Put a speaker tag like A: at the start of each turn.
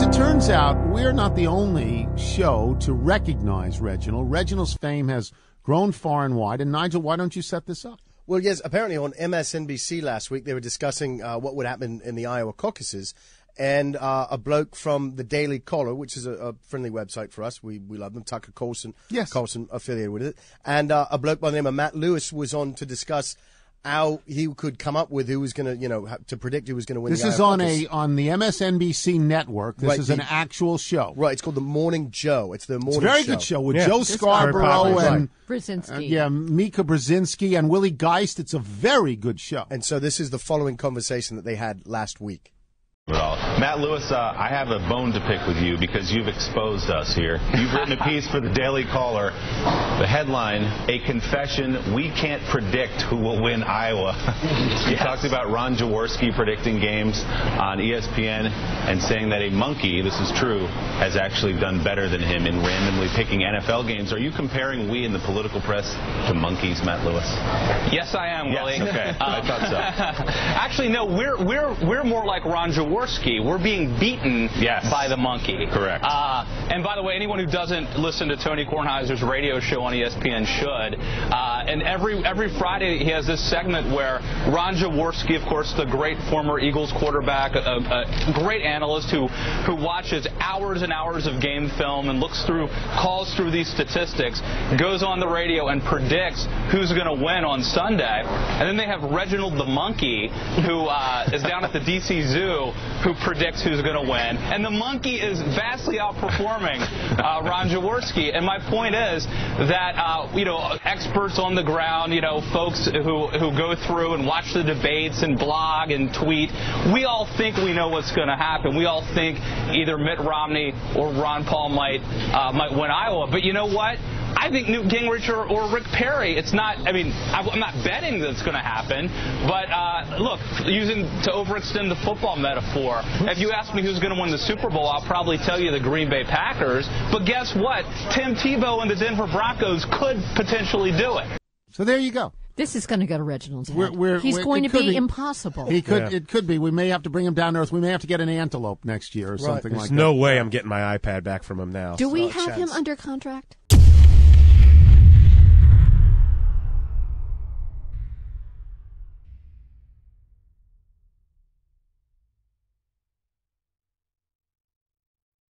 A: it turns out, we're not the only show to recognize Reginald. Reginald's fame has grown far and wide. And, Nigel, why don't you set this up?
B: Well, yes, apparently on MSNBC last week, they were discussing what would happen in the Iowa caucuses. And a bloke from the Daily Caller, which is a friendly website for us. We love them. Tucker Carlson,
A: yes.
B: Carlson affiliated with it. And a bloke by the name of Matt Lewis was on to discuss how he could come up with who was going to, to predict who was going to win.
A: This
B: the
A: is
B: Iowa
A: on
B: caucus.
A: on the MSNBC network. This is an actual show.
B: Right. It's called the Morning Joe. It's the morning.
A: It's a very
B: show.
A: good show with Joe Scarborough and
C: Brzezinski.
A: Mika Brzezinski and Willie Geist. It's a very good show.
B: And so this is the following conversation that they had last week.
D: Matt Lewis, I have a bone to pick with you because you've exposed us here. You've written a piece for the Daily Caller. The headline, A Confession, We Can't Predict Who Will Win Iowa. You talked about Ron Jaworski predicting games on ESPN and saying that a monkey, this is true, has actually done better than him in randomly picking NFL games. Are you comparing we in the political press to monkeys, Matt Lewis?
E: Yes, I am, Willie.
D: Yes, okay. I thought so.
E: Actually, no, we're more like Ron Jaworski. We're being beaten by the monkey.
D: Correct.
E: And by the way, anyone who doesn't listen to Tony Kornheiser's radio show on ESPN should. And every Friday he has this segment where Ron Jaworski, of course, the great former Eagles quarterback, a great analyst who watches hours and hours of game film and calls through these statistics, goes on the radio and predicts who's going to win on Sunday. And then they have Reginald the monkey, who is down at the D.C. Zoo, who predicts who's going to win. And the monkey is vastly outperforming Ron Jaworski. And my point is that, experts on the ground, folks who go through and watch the debates and blog and tweet, we all think we know what's going to happen. We all think either Mitt Romney or Ron Paul might win Iowa. But you know what? I think Newt Gingrich or Rick Perry, I'm not betting that it's going to happen, but look, to overextend the football metaphor, if you ask me who's going to win the Super Bowl, I'll probably tell you the Green Bay Packers, but guess what? Tim Tebow and the Denver Broncos could potentially do it.
A: So there you go.
C: This is going to go to Reginald's head. He's going to be impossible.
A: He could. It could be. We may have to bring him down to earth. We may have to get an antelope next year or something like that.
F: There's no way I'm getting my iPad back from him now.
C: Do we have him under contract?